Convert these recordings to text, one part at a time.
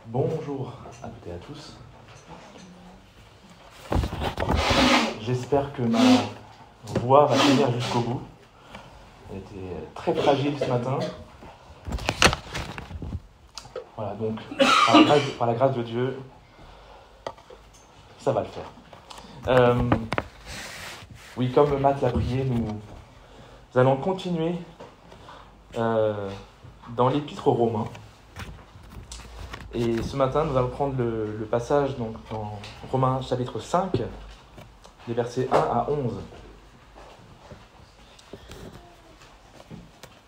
Bonjour à toutes et à tous. J'espère que ma voix va tenir jusqu'au bout. Elle était très fragile ce matin. Voilà, donc par la grâce de Dieu, ça va le faire. Oui, comme Matt l'a prié, nous allons continuer dans l'Épître aux Romains. Et ce matin, nous allons prendre le passage donc, dans Romains chapitre 5, les versets 1 à 11.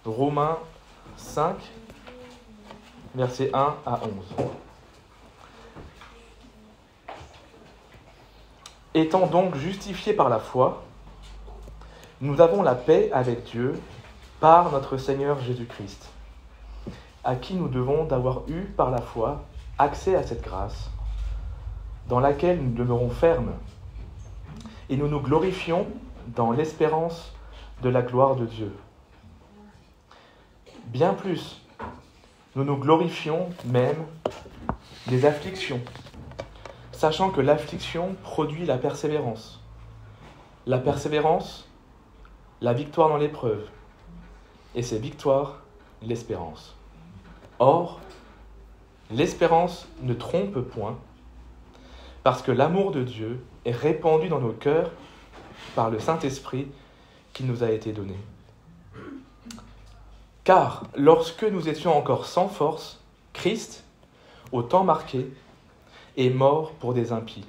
Romains 5, versets 1 à 11. Étant donc justifiés par la foi, nous avons la paix avec Dieu par notre Seigneur Jésus-Christ, à qui nous devons d'avoir eu par la foi accès à cette grâce, dans laquelle nous demeurons fermes, et nous nous glorifions dans l'espérance de la gloire de Dieu. Bien plus, nous nous glorifions même des afflictions, sachant que l'affliction produit la persévérance, la victoire dans l'épreuve, et ces victoires, l'espérance. Or, l'espérance ne trompe point, parce que l'amour de Dieu est répandu dans nos cœurs par le Saint-Esprit qui nous a été donné. Car lorsque nous étions encore sans force, Christ, au temps marqué, est mort pour des impies.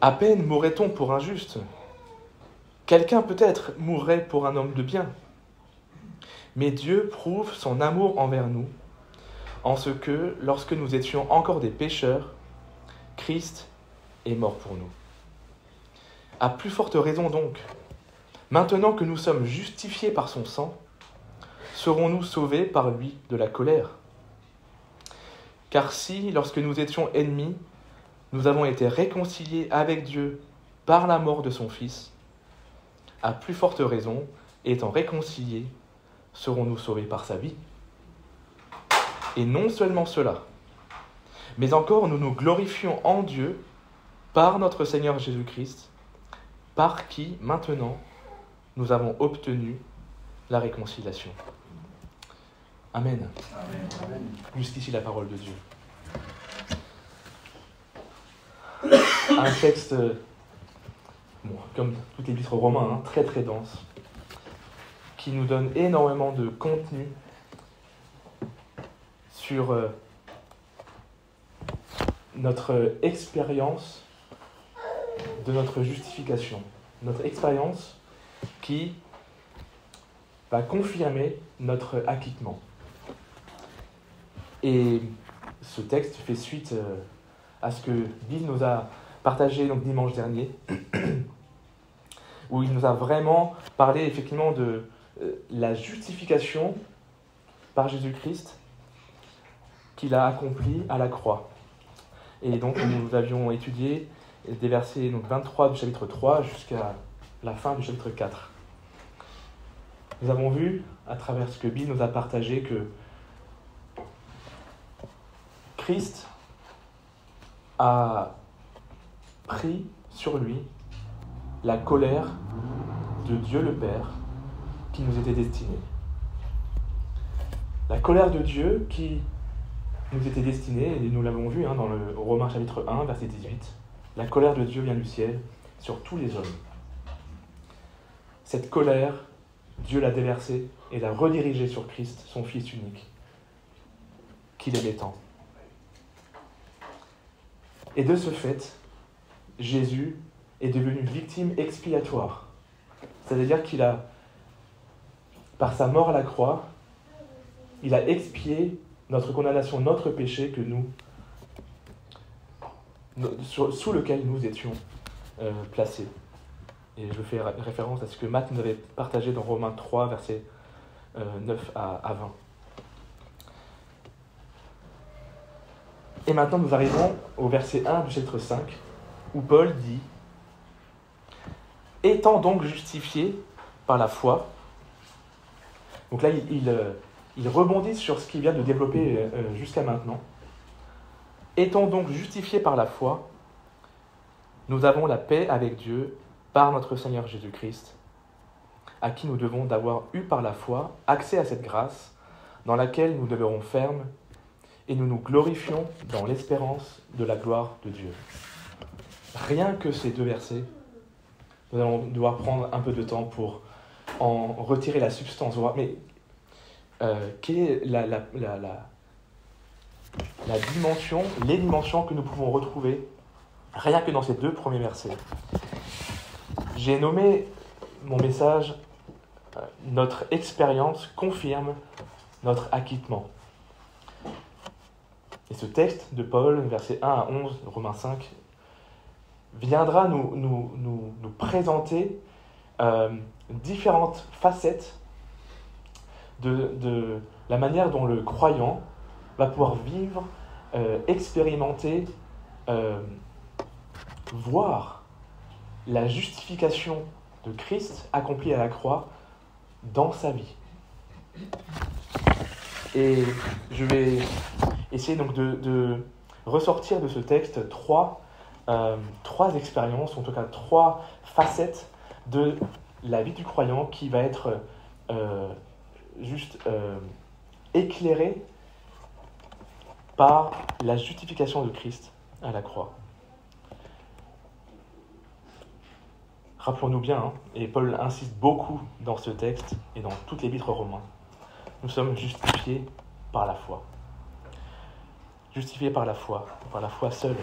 À peine mourrait-on pour un juste. Quelqu'un peut-être mourrait pour un homme de bien. Mais Dieu prouve son amour envers nous, en ce que, lorsque nous étions encore des pécheurs, Christ est mort pour nous. À plus forte raison donc, maintenant que nous sommes justifiés par son sang, serons-nous sauvés par lui de la colère? Car si, lorsque nous étions ennemis, nous avons été réconciliés avec Dieu par la mort de son Fils, à plus forte raison, étant réconciliés, serons-nous sauvés par sa vie? Et non seulement cela, mais encore nous nous glorifions en Dieu par notre Seigneur Jésus-Christ, par qui, maintenant, nous avons obtenu la réconciliation. Amen. Amen. Jusqu'ici la parole de Dieu. Un texte, comme toutes les épîtres romains, très très dense, qui nous donne énormément de contenu sur notre expérience de notre justification, notre expérience qui va confirmer notre acquittement. Et ce texte fait suite à ce que Bill nous a partagé donc, dimanche dernier, où il nous a vraiment parlé effectivement de la justification par Jésus-Christ qu'il a accompli à la croix. Et donc nous avions étudié des versets donc, 23 du chapitre 3 jusqu'à la fin du chapitre 4. Nous avons vu, à travers ce que Bill nous a partagé, que Christ a pris sur lui la colère de Dieu le Père qui nous était destinée. La colère de Dieu qui nous était destinée, et nous l'avons vu dans le Romains chapitre 1, verset 18, la colère de Dieu vient du ciel sur tous les hommes. Cette colère, Dieu l'a déversée et l'a redirigée sur Christ, son Fils unique, qu'il aimait tant. Et de ce fait, Jésus est devenu victime expiatoire. C'est-à-dire qu'il a, par sa mort à la croix, il a expié notre condamnation, notre péché que sous lequel nous étions placés. Et je fais référence à ce que Matt nous avait partagé dans Romains 3, versets 9 à 20. Et maintenant, nous arrivons au verset 1 du chapitre 5, où Paul dit « Étant donc justifiés par la foi », donc là, il rebondit sur ce qu'il vient de développer jusqu'à maintenant. Étant donc justifiés par la foi, nous avons la paix avec Dieu par notre Seigneur Jésus-Christ, à qui nous devons d'avoir eu par la foi accès à cette grâce dans laquelle nous demeurons fermes et nous nous glorifions dans l'espérance de la gloire de Dieu. Rien que ces deux versets, nous allons devoir prendre un peu de temps pour en retirer la substance. Mais quelle est la dimension, les dimensions que nous pouvons retrouver rien que dans ces deux premiers versets? J'ai nommé mon message « Notre expérience confirme notre acquittement ». Et ce texte de Paul, versets 1 à 11, Romains 5, viendra nous présenter différentes facettes de la manière dont le croyant va pouvoir vivre, expérimenter, voir la justification de Christ accomplie à la croix dans sa vie. Et je vais essayer donc de ressortir de ce texte trois expériences, ou en tout cas trois facettes de la vie du croyant qui va être éclairée par la justification de Christ à la croix. Rappelons-nous bien, et Paul insiste beaucoup dans ce texte et dans toutes les épîtres romains, nous sommes justifiés par la foi. Justifiés par la foi seule.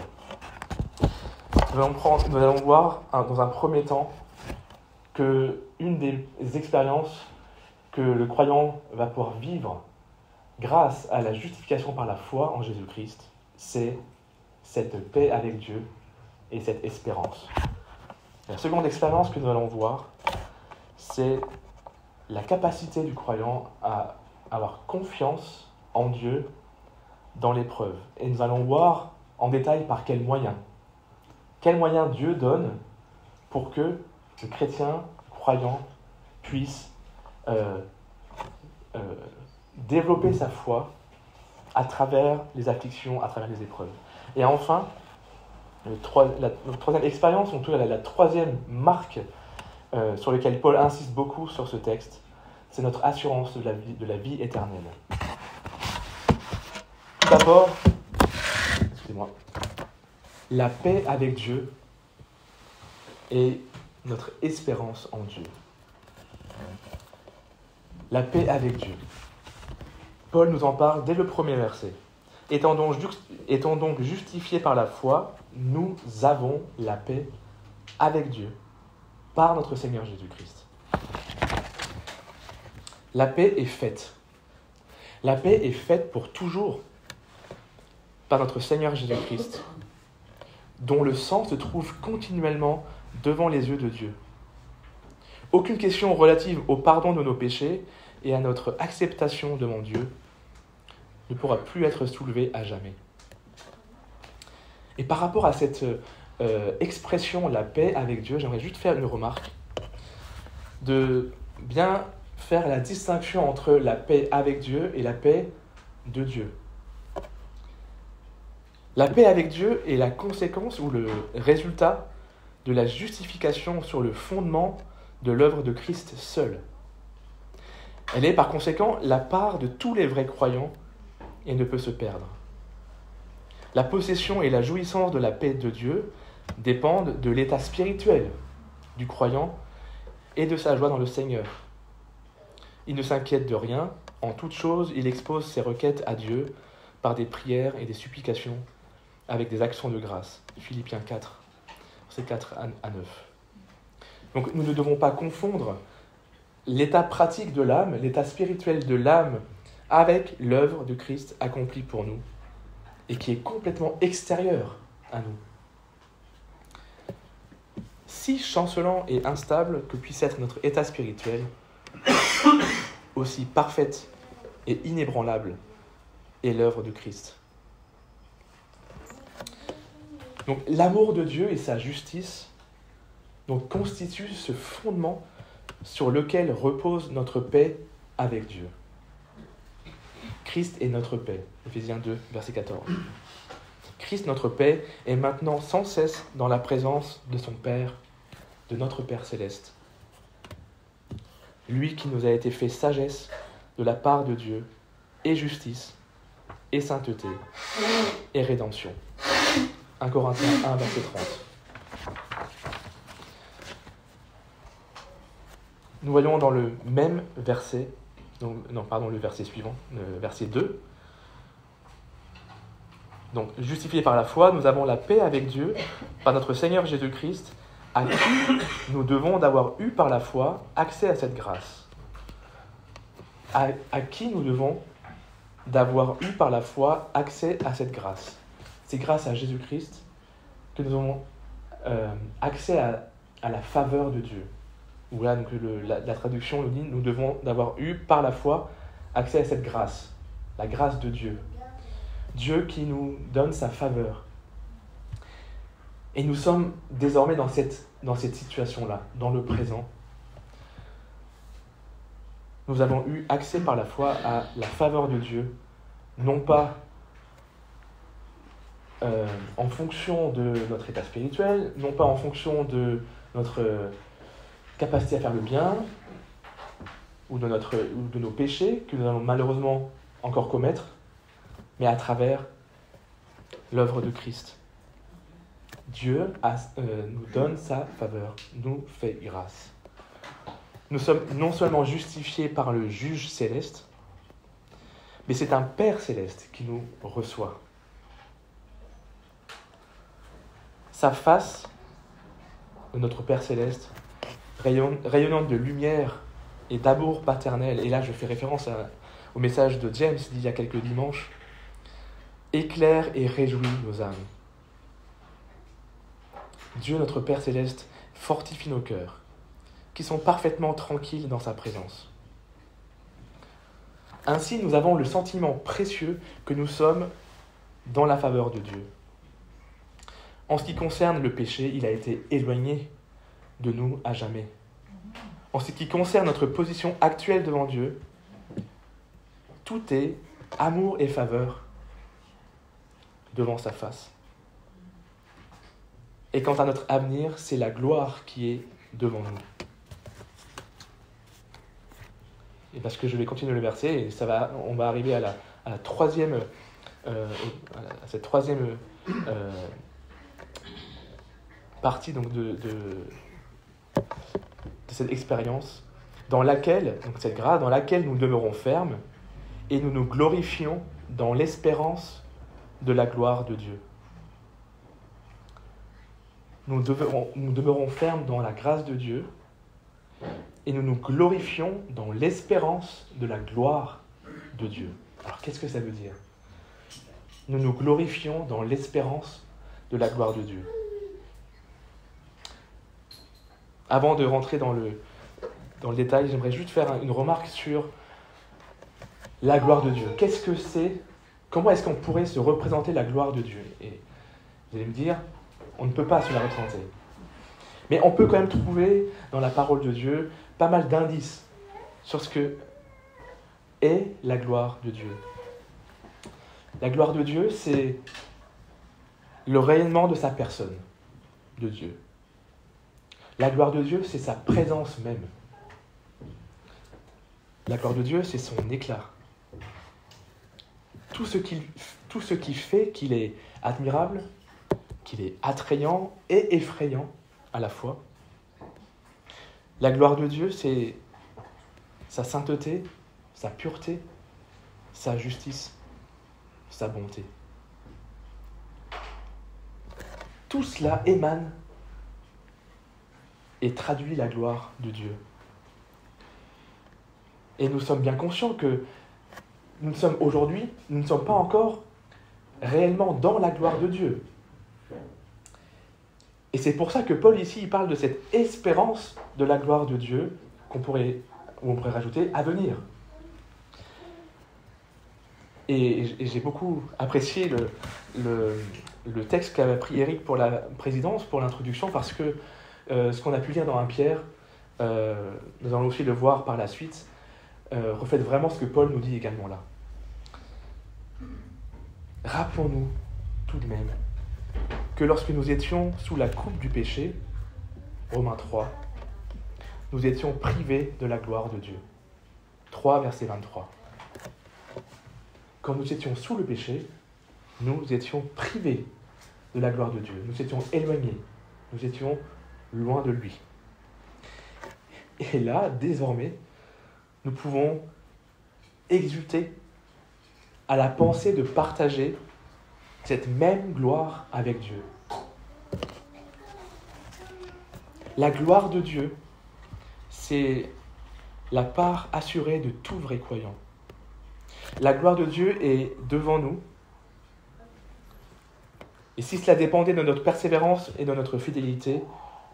Nous allons voir dans un premier temps que une des expériences que le croyant va pouvoir vivre grâce à la justification par la foi en Jésus-Christ, c'est cette paix avec Dieu et cette espérance. La seconde expérience que nous allons voir, c'est la capacité du croyant à avoir confiance en Dieu dans l'épreuve. Et nous allons voir en détail par quels moyens. Quels moyens Dieu donne pour que le chrétien croyant puisse développer sa foi à travers les afflictions, à travers les épreuves. Et enfin, notre troisième expérience, en tout cas la troisième marque sur laquelle Paul insiste beaucoup sur ce texte, c'est notre assurance de la vie éternelle. Tout d'abord, la paix avec Dieu et notre espérance en Dieu. La paix avec Dieu. Paul nous en parle dès le premier verset. Étant donc justifiés par la foi, nous avons la paix avec Dieu par notre Seigneur Jésus-Christ. La paix est faite. La paix est faite pour toujours par notre Seigneur Jésus-Christ, dont le sang se trouve continuellement devant les yeux de Dieu. Aucune question relative au pardon de nos péchés et à notre acceptation devant Dieu ne pourra plus être soulevée à jamais. Et par rapport à cette expression, la paix avec Dieu, j'aimerais juste faire une remarque, de bien faire la distinction entre la paix avec Dieu et la paix de Dieu. La paix avec Dieu est la conséquence ou le résultat de la justification sur le fondement de l'œuvre de Christ seul. Elle est par conséquent la part de tous les vrais croyants et ne peut se perdre. La possession et la jouissance de la paix de Dieu dépendent de l'état spirituel du croyant et de sa joie dans le Seigneur. Il ne s'inquiète de rien, en toute chose il expose ses requêtes à Dieu par des prières et des supplications avec des actions de grâce. Philippiens 4, versets 4 à 9. Donc nous ne devons pas confondre l'état pratique de l'âme, l'état spirituel de l'âme, avec l'œuvre de Christ accomplie pour nous et qui est complètement extérieure à nous. Si chancelant et instable que puisse être notre état spirituel, aussi parfaite et inébranlable est l'œuvre de Christ. Donc l'amour de Dieu et sa justice donc, constituent ce fondement sur lequel repose notre paix avec Dieu. Christ est notre paix. Éphésiens 2, verset 14. Christ, notre paix, est maintenant sans cesse dans la présence de son Père, de notre Père céleste. Lui qui nous a été fait sagesse de la part de Dieu, et justice, et sainteté, et rédemption. 1 Corinthiens 1, verset 30. Nous voyons dans le même verset, le verset suivant, le verset 2. Donc, justifiés par la foi, nous avons la paix avec Dieu par notre Seigneur Jésus-Christ, à qui nous devons d'avoir eu par la foi accès à cette grâce. À qui nous devons d'avoir eu par la foi accès à cette grâce. C'est grâce à Jésus-Christ que nous avons accès à la faveur de Dieu. Ou là, donc, la traduction nous dit, nous devons d'avoir eu par la foi accès à cette grâce, la grâce de Dieu. Dieu qui nous donne sa faveur. Et nous sommes désormais dans cette situation-là, dans le présent. Nous avons eu accès par la foi à la faveur de Dieu, non pas en fonction de notre état spirituel, non pas en fonction de notre capacité à faire le bien, ou de nos péchés que nous allons malheureusement encore commettre, mais à travers l'œuvre de Christ. Dieu nous donne sa faveur, nous fait grâce. Nous sommes non seulement justifiés par le juge céleste, mais c'est un Père céleste qui nous reçoit. Sa face, de notre Père céleste, rayonnante de lumière et d'amour paternel, et là je fais référence au message de James d'il y a quelques dimanches, éclaire et réjouit nos âmes. Dieu, notre Père céleste, fortifie nos cœurs, qui sont parfaitement tranquilles dans sa présence. Ainsi, nous avons le sentiment précieux que nous sommes dans la faveur de Dieu. En ce qui concerne le péché, il a été éloigné de nous à jamais. En ce qui concerne notre position actuelle devant Dieu, tout est amour et faveur devant sa face. Et quant à notre avenir, c'est la gloire qui est devant nous. Et parce que je vais continuer le verset, et on va arriver à la troisième, à cette troisième partie donc de cette expérience, dans laquelle nous demeurons fermes et nous nous glorifions dans l'espérance de la gloire de Dieu. Nous demeurons fermes dans la grâce de Dieu et nous nous glorifions dans l'espérance de la gloire de Dieu. Alors qu'est-ce que ça veut dire ? Nous nous glorifions dans l'espérance de la gloire de Dieu. Avant de rentrer dans le détail, j'aimerais juste faire une remarque sur la gloire de Dieu. Qu'est-ce que c'est ? Comment est-ce qu'on pourrait se représenter la gloire de Dieu ? Et vous allez me dire, on ne peut pas se la représenter. Mais on peut quand même trouver dans la parole de Dieu pas mal d'indices sur ce que est la gloire de Dieu. La gloire de Dieu, c'est le rayonnement de sa personne, de Dieu. La gloire de Dieu, c'est sa présence même. La gloire de Dieu, c'est son éclat. Tout ce qui fait qu'il est admirable, qu'il est attrayant et effrayant à la fois. La gloire de Dieu, c'est sa sainteté, sa pureté, sa justice, sa bonté. Tout cela émane et traduit la gloire de Dieu. Et nous sommes bien conscients que nous ne sommes pas encore réellement dans la gloire de Dieu. Et c'est pour ça que Paul ici, il parle de cette espérance de la gloire de Dieu on pourrait rajouter à venir. Et j'ai beaucoup apprécié le texte qu'avait pris Eric pour la présidence, pour l'introduction, parce que ce qu'on a pu lire dans 1 Pierre, nous allons aussi le voir par la suite, reflète vraiment ce que Paul nous dit également là. rappelons-nous tout de même que lorsque nous étions sous la coupe du péché, Romains 3, nous étions privés de la gloire de Dieu. 3, verset 23. Quand nous étions sous le péché, nous étions privés de la gloire de Dieu. Nous étions éloignés. Nous étions loin de lui. Et là, désormais, nous pouvons exulter à la pensée de partager cette même gloire avec Dieu. La gloire de Dieu, c'est la part assurée de tout vrai croyant. La gloire de Dieu est devant nous. Et si cela dépendait de notre persévérance et de notre fidélité,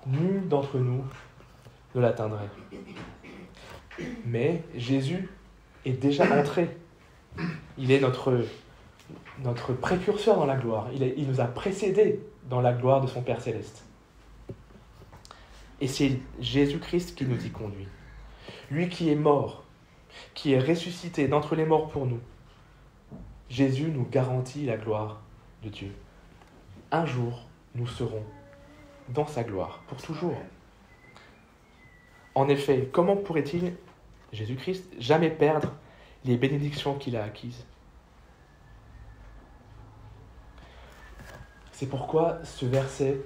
nul d'entre nous ne l'atteindrait. Mais Jésus est déjà entré. Il est notre précurseur dans la gloire. Il nous a précédés dans la gloire de son Père céleste. Et c'est Jésus-Christ qui nous y conduit. Lui qui est mort, qui est ressuscité d'entre les morts pour nous. Jésus nous garantit la gloire de Dieu. Un jour, nous serons dans sa gloire, pour toujours. En effet, comment pourrait-il, Jésus-Christ, jamais perdre les bénédictions qu'il a acquises? C'est pourquoi ce verset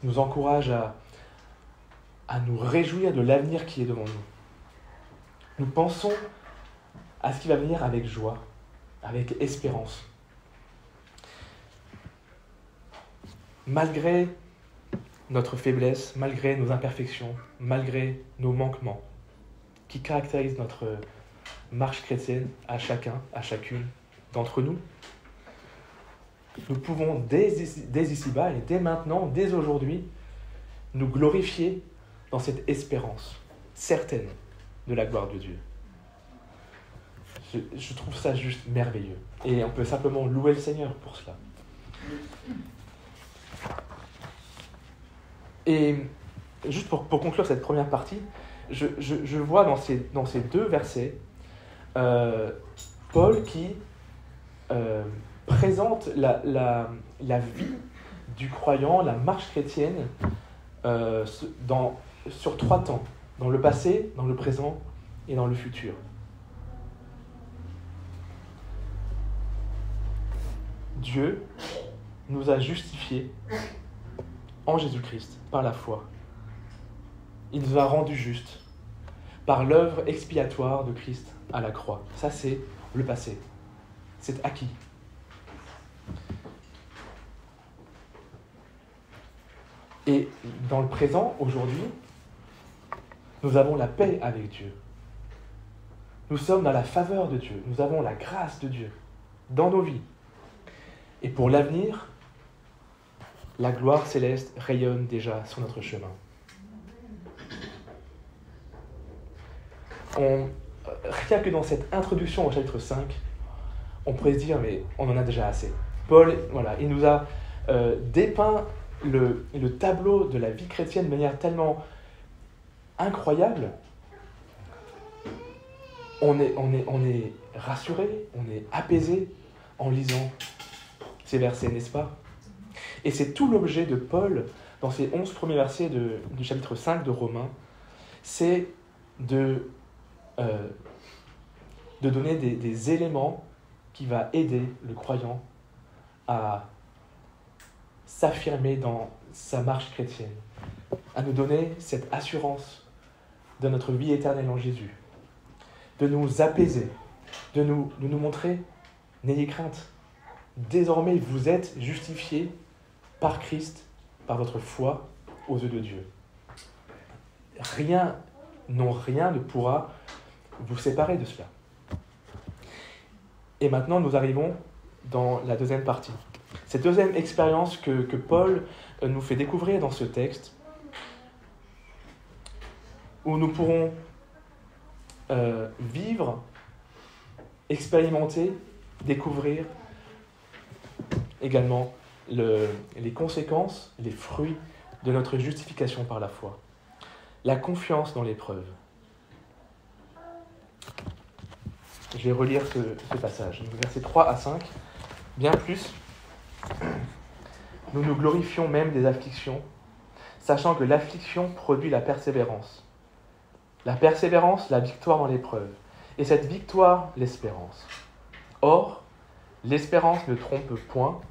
nous encourage à nous réjouir de l'avenir qui est devant nous. Nous pensons à ce qui va venir avec joie, avec espérance. Malgré notre faiblesse, malgré nos imperfections, malgré nos manquements qui caractérisent notre marche chrétienne à chacun, à chacune d'entre nous, nous pouvons dès ici-bas et dès maintenant, dès aujourd'hui, nous glorifier dans cette espérance certaine de la gloire de Dieu. Je trouve ça juste merveilleux. Et on peut simplement louer le Seigneur pour cela. Et juste pour conclure cette première partie, je vois dans ces deux versets Paul qui présente la vie du croyant, la marche chrétienne sur 3 temps, dans le passé, dans le présent et dans le futur. Dieu nous a justifiés en Jésus-Christ par la foi. Il nous a rendus justes par l'œuvre expiatoire de Christ à la croix. Ça, c'est le passé. C'est acquis. Et dans le présent, aujourd'hui, nous avons la paix avec Dieu. Nous sommes dans la faveur de Dieu. Nous avons la grâce de Dieu dans nos vies. Et pour l'avenir, la gloire céleste rayonne déjà sur notre chemin. Rien que dans cette introduction au chapitre 5, on pourrait se dire, mais on en a déjà assez. Paul, il nous a dépeint le tableau de la vie chrétienne de manière tellement incroyable. On est rassuré, on est apaisé en lisant ces versets, n'est-ce pas? Et c'est tout l'objet de Paul dans ces 11 premiers versets du chapitre 5 de Romains, c'est de donner des éléments qui va aider le croyant à s'affirmer dans sa marche chrétienne, à nous donner cette assurance de notre vie éternelle en Jésus, de nous apaiser, de nous montrer, n'ayez crainte, désormais vous êtes justifiés par Christ, par votre foi aux yeux de Dieu. Rien ne pourra vous séparer de cela. Et maintenant, nous arrivons dans la deuxième partie. Cette deuxième expérience que Paul nous fait découvrir dans ce texte, où nous pourrons vivre, expérimenter, découvrir également les conséquences, les fruits de notre justification par la foi. La confiance dans l'épreuve. Je vais relire ce passage, versets 3 à 5, bien plus nous nous glorifions même des afflictions, sachant que l'affliction produit la persévérance. La persévérance, la victoire dans l'épreuve. Et cette victoire, l'espérance. Or, l'espérance ne trompe point,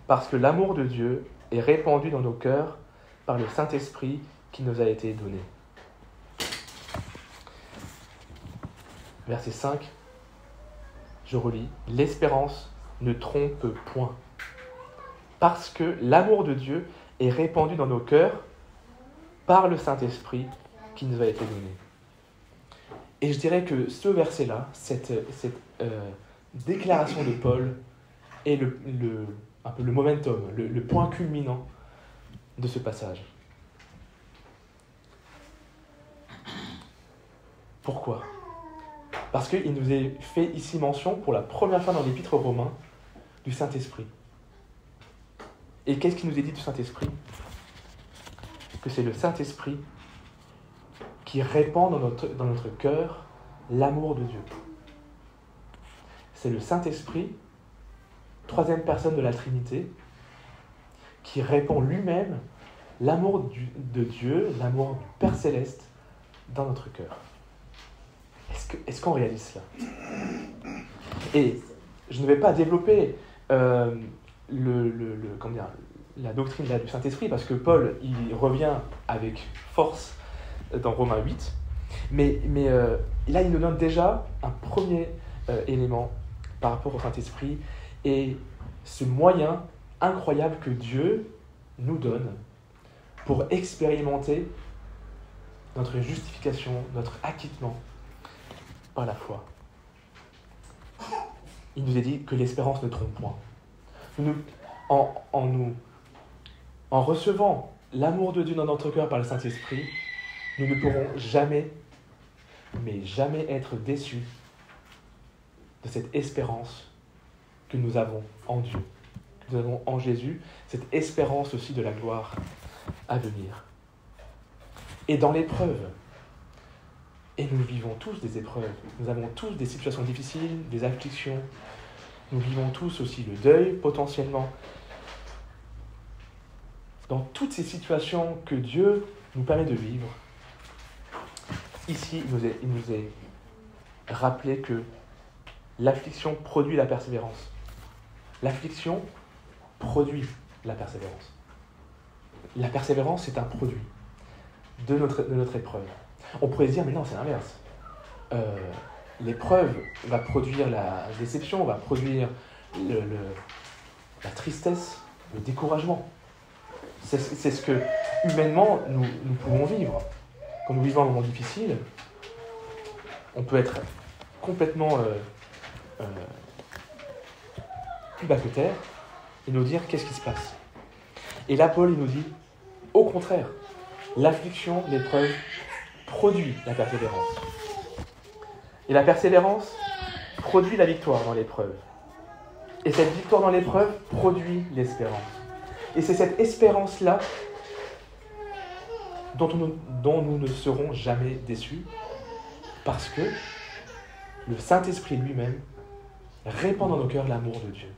parce que l'amour de Dieu est répandu dans nos cœurs par le Saint-Esprit qui nous a été donné. Verset 5, je relis. L'espérance ne trompe point, parce que l'amour de Dieu est répandu dans nos cœurs par le Saint-Esprit qui nous a été donné. Et je dirais que ce verset-là, cette déclaration de Paul est un peu le momentum, le point culminant de ce passage. Pourquoi ? Parce qu'il nous est fait ici mention, pour la première fois dans l'Épître aux Romains, du Saint-Esprit. Et qu'est-ce qui nous est dit du Saint-Esprit ? Que c'est le Saint-Esprit qui répand dans notre cœur l'amour de Dieu. C'est le Saint-Esprit, troisième personne de la Trinité, qui répand lui-même l'amour de Dieu, l'amour du Père Céleste dans notre cœur. Est-ce qu'on réalise cela ? Et je ne vais pas développer la doctrine là, du Saint-Esprit, parce que Paul il revient avec force dans Romains 8, mais là il nous donne déjà un premier élément par rapport au Saint-Esprit et ce moyen incroyable que Dieu nous donne pour expérimenter notre justification, notre acquittement par la foi. Il nous est dit que l'espérance ne trompe point. En recevant l'amour de Dieu dans notre cœur par le Saint-Esprit, nous ne pourrons jamais, mais jamais être déçus de cette espérance que nous avons en Dieu, que nous avons en Jésus, cette espérance aussi de la gloire à venir. Et dans l'épreuve, et nous vivons tous des épreuves, nous avons tous des situations difficiles, des afflictions, nous vivons tous aussi le deuil potentiellement. Dans toutes ces situations que Dieu nous permet de vivre, ici il nous est rappelé que l'affliction produit la persévérance. L'affliction produit la persévérance. La persévérance, c'est un produit de notre épreuve. On pourrait se dire, mais non, c'est l'inverse. L'épreuve va produire la déception, va produire la tristesse, le découragement. C'est ce que, humainement, nous pouvons vivre. Quand nous vivons un moment difficile, on peut être complètement plus bas que terre et nous dire qu'est-ce qui se passe. Et là, Paul, il nous dit, au contraire, l'affliction, l'épreuve, produit la persévérance. Et la persévérance produit la victoire dans l'épreuve. Et cette victoire dans l'épreuve produit l'espérance. Et c'est cette espérance-là dont nous ne serons jamais déçus, parce que le Saint-Esprit lui-même répand dans nos cœurs l'amour de Dieu.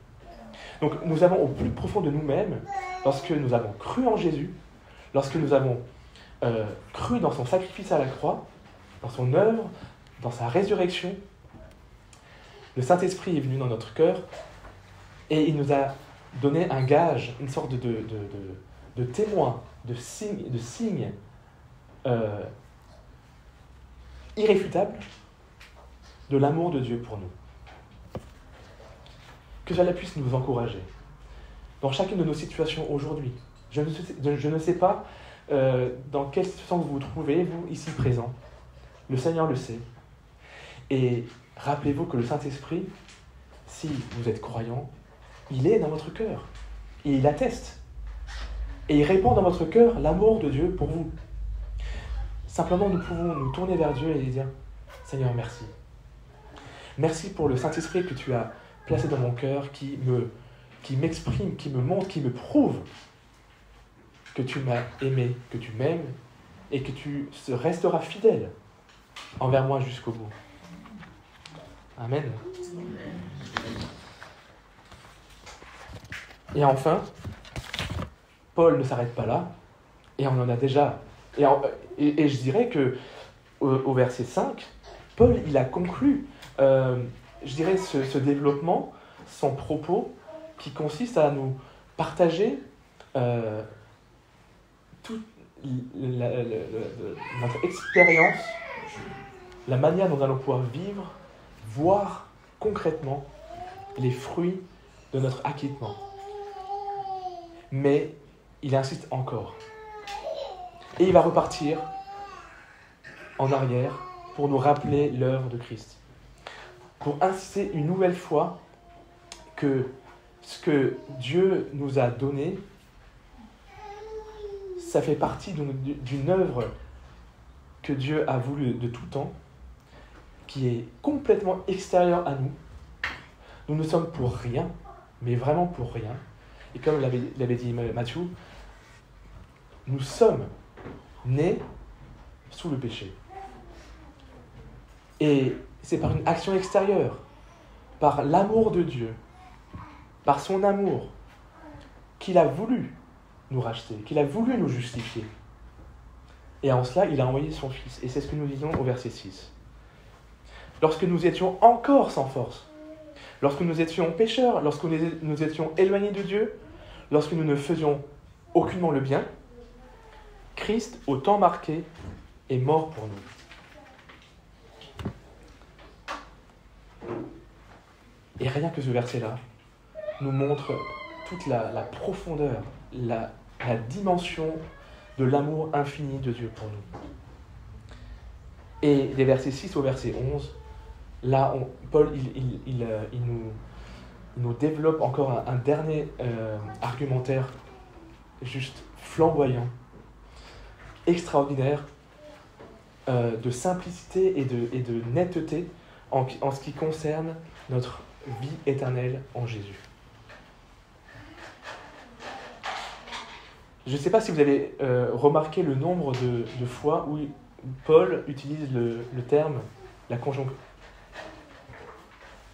Donc nous avons au plus profond de nous-mêmes, lorsque nous avons cru en Jésus, lorsque nous avons cru dans son sacrifice à la croix, dans son œuvre, dans sa résurrection, le Saint-Esprit est venu dans notre cœur et il nous a donné un gage, une sorte de témoin, de signe irréfutable de l'amour de Dieu pour nous. Que cela puisse nous encourager dans chacune de nos situations aujourd'hui. Je ne sais pas dans quelle situation vous vous trouvez, vous, ici présents. Le Seigneur le sait. Et rappelez-vous que le Saint-Esprit, si vous êtes croyant, il est dans votre cœur. Et il atteste. Et il répand dans votre cœur l'amour de Dieu pour vous. Simplement, nous pouvons nous tourner vers Dieu et lui dire « Seigneur, merci. Merci pour le Saint-Esprit que tu as placé dans mon cœur, qui m'exprime, qui me montre, qui me prouve que tu m'as aimé, que tu m'aimes et que tu resteras fidèle envers moi jusqu'au bout. » Amen. Et enfin, Paul ne s'arrête pas là, et on en a déjà... Et je dirais que au verset 5, Paul, il a conclu, je dirais, ce développement, son propos, qui consiste à nous partager toute notre expérience, la manière dont nous allons pouvoir vivre, voir concrètement les fruits de notre acquittement. Mais il insiste encore. Et il va repartir en arrière pour nous rappeler l'œuvre de Christ. Pour insister une nouvelle fois que ce que Dieu nous a donné, ça fait partie d'une œuvre que Dieu a voulu de tout temps, qui est complètement extérieure à nous. Nous ne sommes pour rien, mais vraiment pour rien. Et comme l'avait dit Matthieu, nous sommes nés sous le péché. Et c'est par une action extérieure, par l'amour de Dieu, par son amour, qu'il a voulu nous racheter, qu'il a voulu nous justifier. Et en cela, il a envoyé son Fils. Et c'est ce que nous disons au verset 6. Lorsque nous étions encore sans force, lorsque nous étions pécheurs, lorsque nous étions éloignés de Dieu, lorsque nous ne faisions aucunement le bien, Christ, au temps marqué, est mort pour nous. Et rien que ce verset-là nous montre toute la profondeur, la dimension de l'amour infini de Dieu pour nous. Et des versets 6 au verset 11, là, Paul il nous développe encore un dernier argumentaire juste flamboyant, extraordinaire, de simplicité et de netteté en ce qui concerne notre vie éternelle en Jésus. Je ne sais pas si vous avez remarqué le nombre de fois où Paul utilise le terme, la conjonction.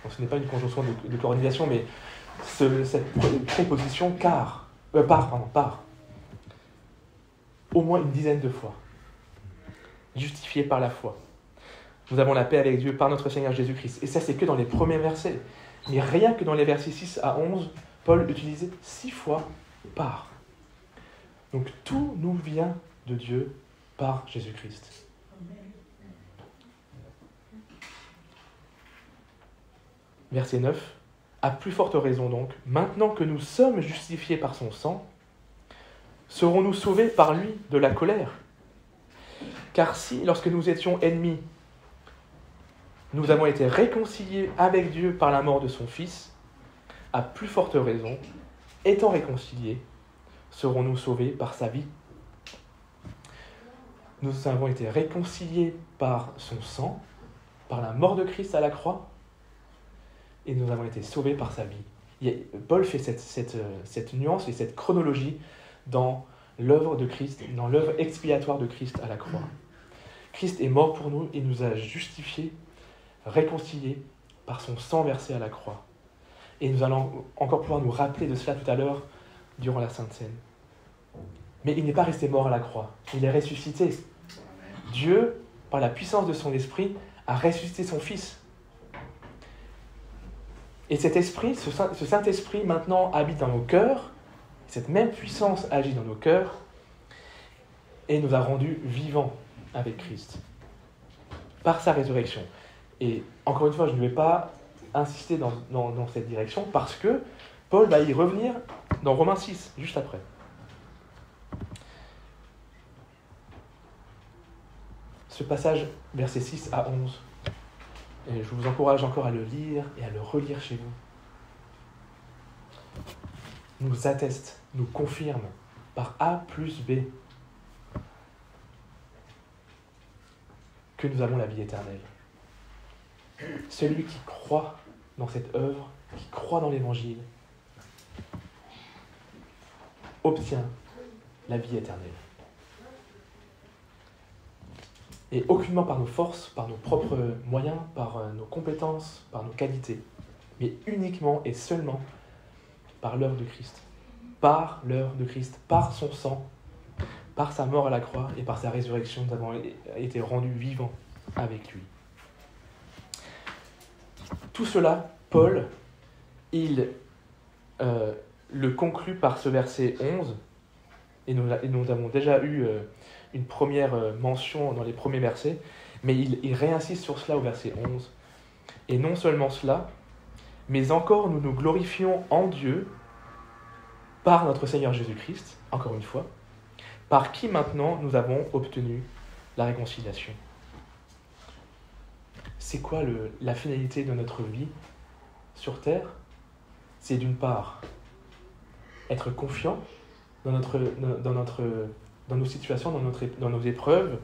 Bon, ce n'est pas une conjonction de coordination, mais cette préposition par. Au moins une dizaine de fois. Justifié par la foi. Nous avons la paix avec Dieu par notre Seigneur Jésus-Christ. Et ça, c'est que dans les premiers versets. Mais rien que dans les versets 6 à 11, Paul utilisait 6 fois par. Donc tout nous vient de Dieu par Jésus-Christ. Verset 9. À plus forte raison donc, maintenant que nous sommes justifiés par son sang, serons-nous sauvés par lui de la colère ? Car si, lorsque nous étions ennemis, nous avons été réconciliés avec Dieu par la mort de son Fils, à plus forte raison, étant réconciliés, serons-nous sauvés par sa vie. Nous avons été réconciliés par son sang, par la mort de Christ à la croix, et nous avons été sauvés par sa vie. Paul fait cette nuance et cette chronologie dans l'œuvre de Christ, dans l'œuvre expiatoire de Christ à la croix. Christ est mort pour nous et nous a justifiés, réconciliés par son sang versé à la croix. Et nous allons encore pouvoir nous rappeler de cela tout à l'heure durant la Sainte Seine. Mais il n'est pas resté mort à la croix, il est ressuscité. Dieu, par la puissance de son esprit, a ressuscité son Fils. Et cet esprit, ce Saint-Esprit, maintenant habite dans nos cœurs. Cette même puissance agit dans nos cœurs et nous a rendus vivants avec Christ par sa résurrection. Et encore une fois, je ne vais pas insister dans cette direction parce que Paul va y revenir dans Romains 6, juste après. Ce passage, versets 6 à 11, et je vous encourage encore à le lire et à le relire chez vous, nous atteste, nous confirme par A plus B que nous avons la vie éternelle. Celui qui croit dans cette œuvre, qui croit dans l'Évangile, obtient la vie éternelle. Et aucunement par nos forces, par nos propres moyens, par nos compétences, par nos qualités, mais uniquement et seulement par l'œuvre de Christ. par l'œuvre de Christ, par son sang, par sa mort à la croix et par sa résurrection, nous avons été rendus vivants avec lui. Tout cela, Paul, il le conclut par ce verset 11, et nous avons déjà eu une première mention dans les premiers versets, mais il réinsiste sur cela au verset 11. Et non seulement cela, mais encore nous nous glorifions en Dieu par notre Seigneur Jésus-Christ, encore une fois, par qui maintenant nous avons obtenu la réconciliation. C'est quoi la finalité de notre vie sur terre? C'est d'une part être confiant dans nos situations, dans nos épreuves,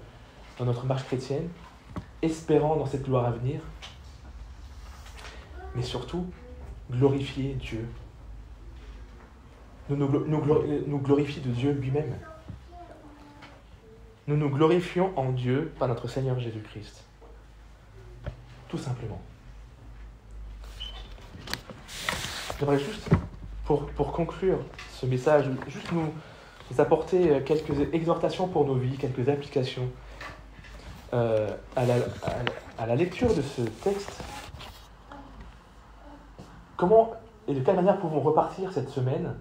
dans notre marche chrétienne, espérant dans cette gloire à venir, mais surtout glorifier Dieu. Nous glorifier de Dieu lui-même. Nous nous glorifions en Dieu par notre Seigneur Jésus-Christ. Tout simplement. J'aimerais juste, pour conclure ce message, juste nous apporter quelques exhortations pour nos vies, quelques applications. À la lecture de ce texte, comment et de quelle manière pouvons repartir cette semaine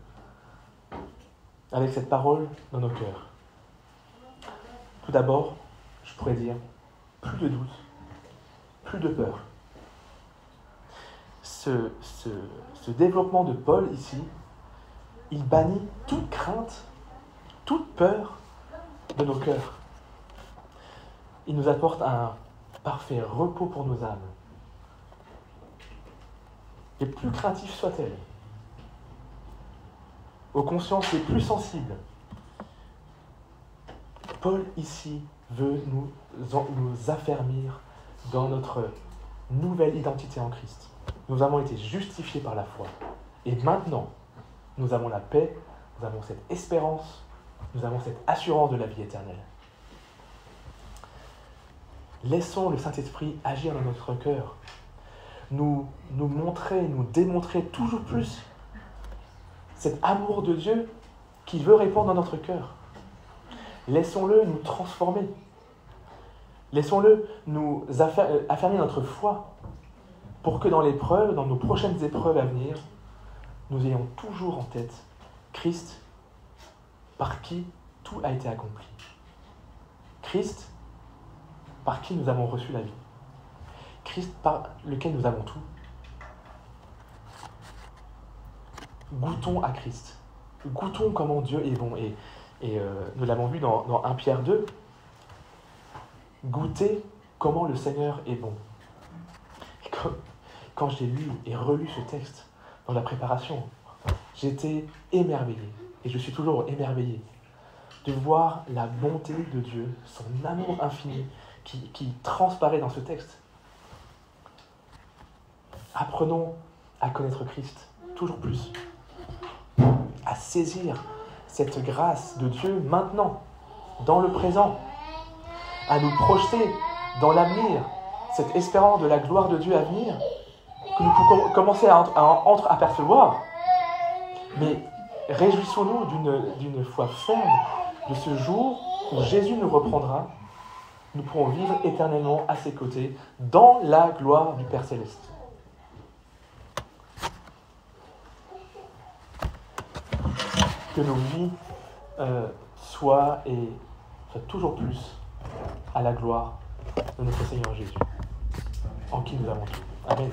avec cette parole dans nos cœurs? Tout d'abord, je pourrais dire, plus de doute, plus de peur. Ce développement de Paul ici, il bannit toute crainte, toute peur de nos cœurs. Il nous apporte un parfait repos pour nos âmes. Les plus craintifs soient-elles, aux consciences les plus sensibles, Paul ici veut nous affermir dans notre nouvelle identité en Christ. Nous avons été justifiés par la foi. Et maintenant, nous avons la paix, nous avons cette espérance, nous avons cette assurance de la vie éternelle. Laissons le Saint-Esprit agir dans notre cœur, nous montrer, nous démontrer toujours plus cet amour de Dieu qui veut répandre dans notre cœur. Laissons-le nous transformer. Laissons-le nous affermir notre foi pour que dans l'épreuve, dans nos prochaines épreuves à venir, nous ayons toujours en tête Christ par qui tout a été accompli. Christ par qui nous avons reçu la vie. Christ par lequel nous avons tout. Goûtons à Christ. Goûtons comment Dieu est bon. Et nous l'avons vu dans 1 Pierre 2. Goûtez comment le Seigneur est bon. Et quand j'ai lu et relu ce texte dans la préparation, j'étais émerveillé. Et je suis toujours émerveillé de voir la bonté de Dieu, son amour infini qui transparaît dans ce texte. Apprenons à connaître Christ toujours plus, à saisir cette grâce de Dieu maintenant, dans le présent, à nous projeter dans l'avenir, cette espérance de la gloire de Dieu à venir, que nous pouvons commencer à entre-apercevoir. Mais réjouissons-nous d'une foi ferme de ce jour où Jésus nous reprendra. Nous pourrons vivre éternellement à ses côtés dans la gloire du Père Céleste. Que nos vies soient toujours plus à la gloire de notre Seigneur Jésus, en qui nous avons tout. Amen.